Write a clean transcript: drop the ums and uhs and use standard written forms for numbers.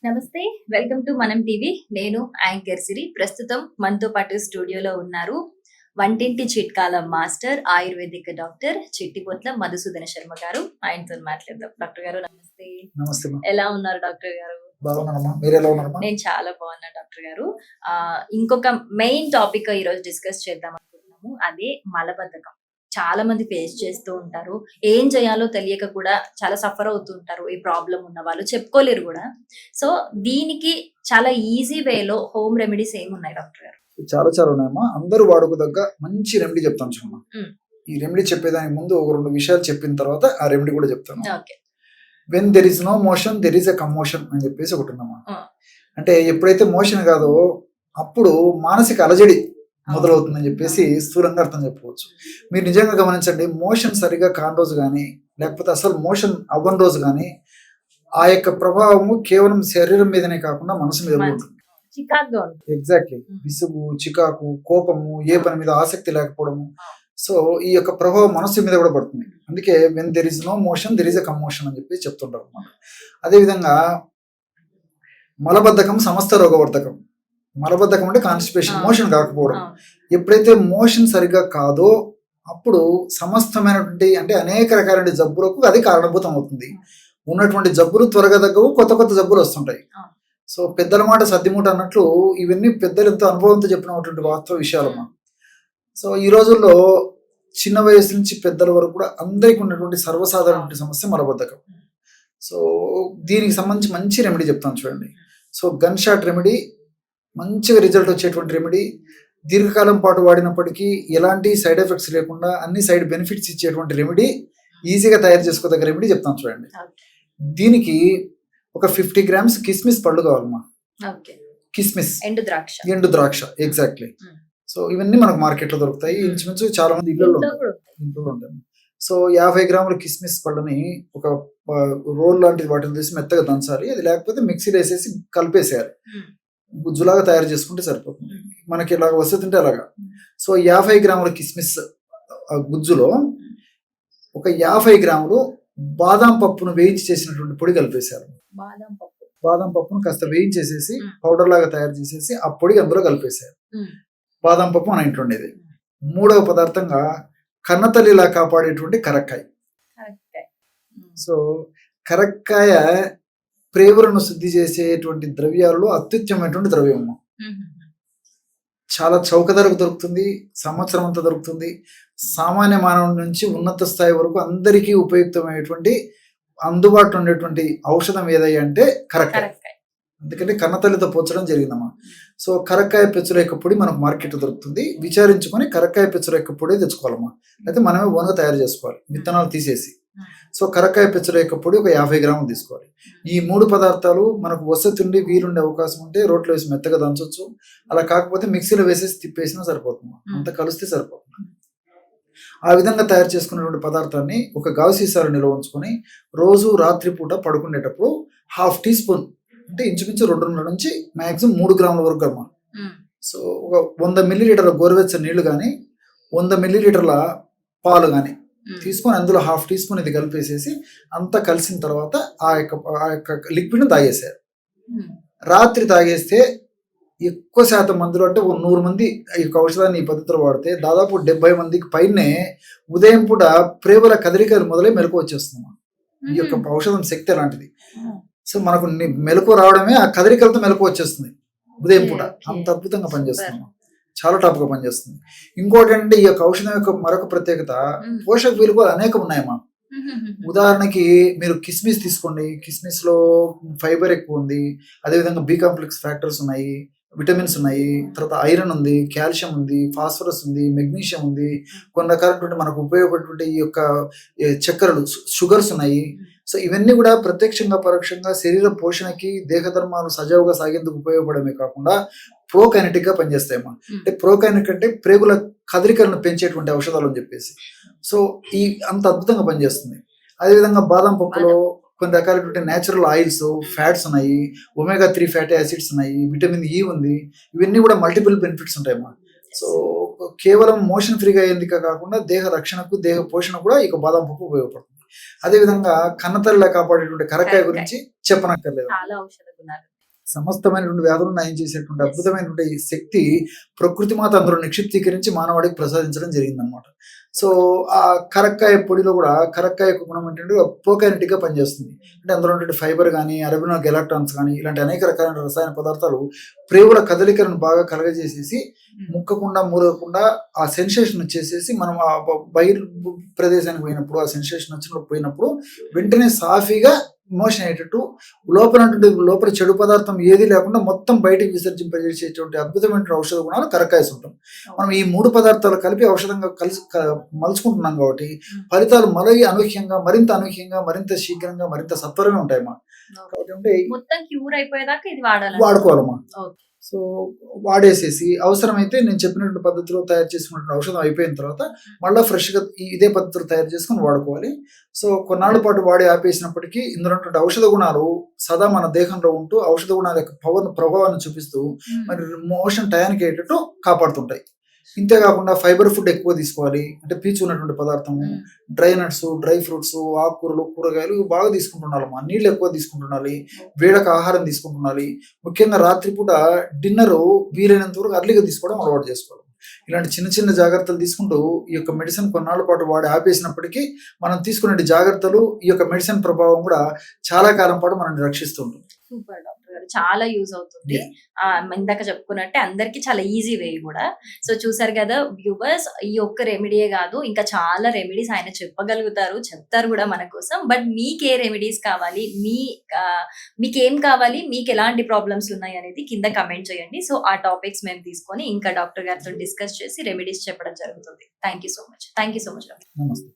నమస్తే. Welcome to Manam TV. నేను anchor Siri. ప్రస్తుతం మనతో పాటు స్టూడియోలో ఉన్నారు వంటింటి చిట్కాల master, ayurvedic doctor Chittipotla Madhusudana Sharma garu. ఆయనతో మాట్లాడదాం. డాక్టర్ గారు నమస్తే. నమస్తే మా. ఎలా ఉన్నారు డాక్టర్ గారు? బాగున్నానమ్మా. మీరు ఎలా ఉన్నారమ్మా? నేను చాలా బాగున్నా డాక్టర్ గారు. ఇంకొక మెయిన్ టాపిక్ ఈ రోజు డిస్కస్ చేద్దాం అనుకుంటున్నాము. అదే మలబద్ధకం. చాలా మంది ఫేస్ చేస్తూ ఉంటారు. ఏం చేయాలో తెలియక కూడా చాలా సఫర్ అవుతుంటారు. ఈ ప్రాబ్లం ఉన్న వాళ్ళు చెప్పుకోలేరు కూడా. సో దీనికి చాలా ఈజీ వేలో హోమ్ రెమెడీస్ ఏమున్నాయి డాక్టర్ గారు? చాలా ఉన్నాయమ్మా. అందరూ వాడుకోదగ్గ మంచి రెమెడీ చెప్తాను చూడమ్మా. ఈ రెమెడీ చెప్పేదానికి ముందు ఒక 2 విషయాలు చెప్పిన తర్వాత ఆ రెమెడీ కూడా చెప్తాను. Okay. When there is no motion there is a commotion అని చెప్పేసి ఒకటి ఉందమ్మా. అంటే ఎప్పుడైతే మోషన్ కాదో అప్పుడు మానసిక అలజడి మొదలవుతుందని చెప్పేసి స్థూలంగా అర్థం చెప్పవచ్చు. మీరు నిజంగా గమనించండి, మోషన్ సరిగా కాని రోజు కానీ లేకపోతే అసలు మోషన్ అవ్వని రోజు కానీ ఆ యొక్క ప్రభావము కేవలం శరీరం మీదనే కాకుండా మనసు మీద ఉంటుంది. ఎగ్జాక్ట్లీ. విసుగు, చికాకు, కోపము, ఏ పని మీద ఆసక్తి లేకపోవడము. సో ఈ యొక్క ప్రభావం మనసు మీద కూడా పడుతుంది. అందుకే when there is no motion there is a commotion అని చెప్పి చెప్తుంటారు అన్నమాట. అదేవిధంగా మలబద్ధకం సమస్త రోగవర్ధకం. మలబద్ధకం అంటే కాన్స్టిపేషన్, మోషన్ కాకపోవడం. ఎప్పుడైతే మోషన్ సరిగ్గా కాదో అప్పుడు సమస్తమైనటువంటి అంటే అనేక రకాల జబ్బులకు అది కారణభూతం అవుతుంది. ఉన్నటువంటి జబ్బులు త్వరగా తగ్గవు, కొత్త జబ్బులు వస్తుంటాయి. సో పెద్దల మాట సద్దిమూట అన్నట్లు ఇవన్నీ పెద్దలు ఎంతో అనుభవంతో చెప్పినటువంటి వాస్తవ విషయాలమ్మా. సో ఈ రోజుల్లో చిన్న వయసు నుంచి పెద్దల వరకు కూడా అందరికీ ఉన్నటువంటి సర్వసాధారణ సమస్య మలబద్ధకం. సో దీనికి సంబంధించి మంచి రెమెడీ చెప్తాను చూడండి. సో గన్ షాట్ రెమెడీ, మంచిగా రిజల్ట్ వచ్చేటువంటి రెమెడీ, దీర్ఘకాలం పాటు వాడినప్పటికీ ఎలాంటి సైడ్ ఎఫెక్ట్స్ లేకుండా అన్ని సైడ్ బెనిఫిట్స్ ఇచ్చేటువంటి రెమెడీ, ఈజీగా తయారు చేసుకోదగ్గ రెమెడీ చెప్తాను చూడండి. దీనికి ఒక 50 grams కిస్మిస్ పళ్ళు కావాలమ్మా. కిస్మిస్, ఎండు ద్రాక్ష. ఎగ్జాక్ట్లీ. సో ఇవన్నీ మనకు మార్కెట్ లో దొరుకుతాయి. ఇంచుమించు చాలా మంది ఇంట్లో ఉంటాయి. సో 50 grams కిస్మిస్ పళ్ళని ఒక రోల్ లాంటిది వాటిని తీసి మెత్తగా దంచాలి. అది లేకపోతే మిక్సీలో వేసేసి కలిపేసేయాలి. గుజ్జులాగా తయారు చేసుకుంటే సరిపోతుంది. మనకి ఇలాగ వస్తుంటే అలాగా. సో 50 grams కిస్మిస్ గుజ్జులో ఒక 50 grams బాదాం పప్పును వేయించి చేసినటువంటి పొడి కలిపేశారు. బాదాం పప్పును కాస్త వేయించేసేసి పౌడర్ లాగా తయారు చేసేసి ఆ పొడి అందులో కలిపేశారు. బాదాం పప్పు మన ఇంట్లో ఉండేది. 3వ పదార్థంగా కన్నతల్లిలా కాపాడేటువంటి కరక్కాయ. సో కరక్కాయ ప్రేవులను శుద్ధి చేసేటువంటి ద్రవ్యాలలో అత్యుత్తమైనటువంటి ద్రవ్యం. చాలా చౌక ధరకు దొరుకుతుంది, సంవత్సరం అంతా దొరుకుతుంది. సామాన్య మానవుడి నుంచి ఉన్నత స్థాయి వరకు అందరికీ ఉపయుక్తమైనటువంటి అందుబాటులో ఉండేటువంటి ఔషధం ఏదయ్యా అంటే కరక్కాయ. ఎందుకంటే కన్నతల్లితో పోల్చడం జరిగిందమ్మా. సో కరక్కాయ పెచ్చుల యొక్క పొడి మనకు మార్కెట్ దొరుకుతుంది. విచారించుకొని కరక్కాయ పెచ్చుల యొక్క పొడి తెచ్చుకోవాలమ్మా. అయితే మనమే ఓన్గా తయారు చేసుకోవాలి, విత్తనాలు తీసేసి. సో కరక్కాయ పెచ్చుల యొక్క పొడి ఒక 50 grams తీసుకోవాలి. ఈ 3 పదార్థాలు మనకు వసతుండి వీలుండే అవకాశం ఉంటే రోట్లో వేసి మెత్తగా దంచవచ్చు. అలా కాకపోతే మిక్సీలో వేసేసి తిప్పేసినా సరిపోతుంది. అంత కలిస్తే సరిపోతుంది. ఆ విధంగా తయారు చేసుకున్నటువంటి పదార్థాన్ని ఒక గాజు సీసాలో నిల్వ ఉంచుకొని రోజు రాత్రిపూట పడుకునేటప్పుడు 1/2 teaspoon అంటే ఇంచుమించు 2.5 నుంచి మాక్సిమం 3 grams వరకు అమ్మా. సో ఒక 100 ml గోరువెచ్చని నీళ్లు కానీ 100 ml పాలు కానీ తీసుకొని అందులో 1/2 teaspoon ఇది కలిపేసేసి అంతా కలిసిన తర్వాత ఆ యొక్క లిక్విడ్ని తాగేసారు. రాత్రి తాగేస్తే ఎక్కువ శాతం మందిలో అంటే 100 మంది ఈ యొక్క ఔషధాన్ని ఈ పద్ధతిలో వాడితే దాదాపు 70 మందికి పైనే ఉదయం పూట ప్రేమల కదలికలు మొదలై మెలకు వచ్చేస్తుంది. ఈ యొక్క ఔషధం శక్తి అలాంటిది. సో మనకు మెలకు రావడమే ఆ కదలికలతో మెలకు వచ్చేస్తుంది ఉదయం పూట. అంత అద్భుతంగా పనిచేస్తుంది, చాలా టాప్ గా పనిచేస్తుంది. ఇంకోటి అంటే ఈ యొక్క ఔషధం యొక్క మరొక ప్రత్యేకత, పోషక విలువలు అనేకం ఉన్నాయమ్మా. ఉదాహరణకి మీరు కిస్మిస్ తీసుకోండి. కిస్మిస్ లో ఫైబర్ ఎక్కువ ఉంది, అదేవిధంగా బి కాంప్లెక్స్ ఫ్యాక్టర్స్ ఉన్నాయి, విటమిన్స్ ఉన్నాయి, తర్వాత ఐరన్ ఉంది, కాల్షియం ఉంది, ఫాస్ఫరస్ ఉంది, మెగ్నీషియం ఉంది, కొన్ని రకాలైనటువంటి మనకు ఉపయోగపడేటువంటి ఈ యొక్క చక్కెరలు, షుగర్స్ ఉన్నాయి. సో ఇవన్నీ కూడా ప్రత్యక్షంగా పరోక్షంగా శరీర పోషణకి, దేహధర్మాలు సజావుగా సాగేందుకు ఉపయోగపడమే కాకుండా ప్రోకైనటిక్ గా పనిచేస్తాయమ్మా. అంటే ప్రోకైనటిక్ అంటే ప్రేగుల కదలికలను పెంచేటువంటి ఔషధాలు అని చెప్పేసి. సో ఈ అంత అద్భుతంగా పనిచేస్తుంది. అదేవిధంగా బాదం పప్పులో కొన్ని రకాలైనటువంటి న్యాచురల్ ఆయిల్స్, ఫ్యాట్స్ ఉన్నాయి, ఒమేగా 3 ఫ్యాటీ యాసిడ్స్ ఉన్నాయి, విటమిన్ ఈ ఉంది. ఇవన్నీ కూడా మల్టిపుల్ బెనిఫిట్స్ ఉంటాయమ్మా. సో కేవలం మోషన్ ఫ్రీగా అయ్యేందుకే కాకుండా దేహ రక్షణకు, దేహ పోషణ కూడా ఈ బాదం పప్పు ఉపయోగపడుతుంది. అదే విధంగా కన్నతల్లిలా కాపాడేటువంటి కరక్కాయ గురించి చెప్పనక్కర్లేదు. సమస్తమైనటువంటి వ్యాధులను నయం చేసేటువంటి అద్భుతమైనటువంటి శక్తి ప్రకృతి మాత అందులో నిక్షిప్తీకరించి మానవాడికి ప్రసాదించడం జరిగిందనమాట. సో ఆ కరక్కాయ పొడిలో కూడా కరక్కాయ గుణం ఏంటంటే ప్రోకైనటిక్ గా పనిచేస్తుంది. అంటే అందులో ఉన్నటువంటి ఫైబర్ కానీ అరబినో గెలాక్టాన్స్ కానీ ఇలాంటి అనేక రకాలైన రసాయన పదార్థాలు ప్రేగుల కదలికలను బాగా కలగజేసేసి ముక్కకుండా మూలకుండా ఆ సెన్సేషన్ వచ్చేసేసి మనం ఆ బయలు ప్రదేశానికి పోయినప్పుడు ఆ సెన్సేషన్ వచ్చినప్పుడు పోయినప్పుడు వెంటనే సాఫీగా మోషన్ అయ్యేటట్టు లోపల చెడు పదార్థం ఏది లేకుండా మొత్తం బయటికి విసర్జింపజేసేటువంటి అద్భుతమైన ఔషధ గుణాలు కరక్కాయ ఉంటాం. మనం ఈ 3 పదార్థాలు కలిపి ఔషధంగా మలుచుకుంటున్నాం కాబట్టి ఫలితాలు అనూహ్యంగా మరింత శీఘ్రంగా మరింత సత్వరమే ఉంటాయమ్మా. కాబట్టి మొత్తం క్యూర్ అయిపోయేదాకా ఇది వాడుకోవాలమ్మా. సో వాడేసేసి అవసరమైతే నేను చెప్పినటువంటి పద్ధతిలో తయారు చేసుకున్నటువంటి ఔషధం అయిపోయిన తర్వాత మళ్ళీ ఫ్రెష్గా ఇదే పద్ధతిలో తయారు చేసుకుని వాడుకోవాలి. సో కొన్నాళ్ళ పాటు వాడి ఆపేసినప్పటికీ ఇందులో ఉన్నటువంటి ఔషధ గుణాలు సదా మన దేహంలో ఉంటూ ఔషధ గుణాల యొక్క ప్రభావాన్ని చూపిస్తూ మరి మోషన్ టయానికి అయ్యేటట్టు కాపాడుతుంటాయి. ఇంతేకాకుండా ఫైబర్ ఫుడ్ ఎక్కువ తీసుకోవాలి. అంటే పీచు ఉన్నటువంటి పదార్థము, డ్రై నట్స్, డ్రై ఫ్రూట్స్, ఆకుకూరలు, కూరగాయలు బాగా తీసుకుంటున్నాము. నీళ్ళు ఎక్కువ తీసుకుంటున్నాలి. వేడక ఆహారం తీసుకుంటున్నాలి. ముఖ్యంగా రాత్రిపూట డిన్నర్ వీలైనంత వరకు అర్లీగా తీసుకోవడం అలవాటు చేసుకోవాలి. ఇలాంటి చిన్న చిన్న జాగ్రత్తలు తీసుకుంటూ ఈ యొక్క మెడిసిన్ కొన్నాళ్ళ పాటు వాడి ఆపేసినప్పటికీ మనం తీసుకునే జాగ్రత్తలు ఈ యొక్క మెడిసిన్ ప్రభావం కూడా చాలా కాలం పాటు మనల్ని రక్షిస్తూ ఉంటుంది. సూపర్ డాక్టర్ గారు, చాలా యూజ్ అవుతుంది. ఇందాక చెప్పుకున్నట్టే అందరికి చాలా ఈజీ వే కూడా. సో చూసారు కదా వ్యూవర్స్, ఈ ఒక్క రెమెడీయే కాదు, ఇంకా చాలా రెమెడీస్ ఆయన చెప్పగలుగుతారు, చెప్తారు కూడా మన కోసం. బట్ మీకు ఏ రెమెడీస్ కావాలి, మీకేం కావాలి, మీకు ఎలాంటి ప్రాబ్లమ్స్ ఉన్నాయి అనేది కింద కమెంట్ చేయండి. సో ఆ టాపిక్స్ మేము తీసుకొని ఇంకా డాక్టర్ గారితో డిస్కస్ చేసి రెమెడీస్ చెప్పడం జరుగుతుంది. Thank you so much doctor. నమస్తే.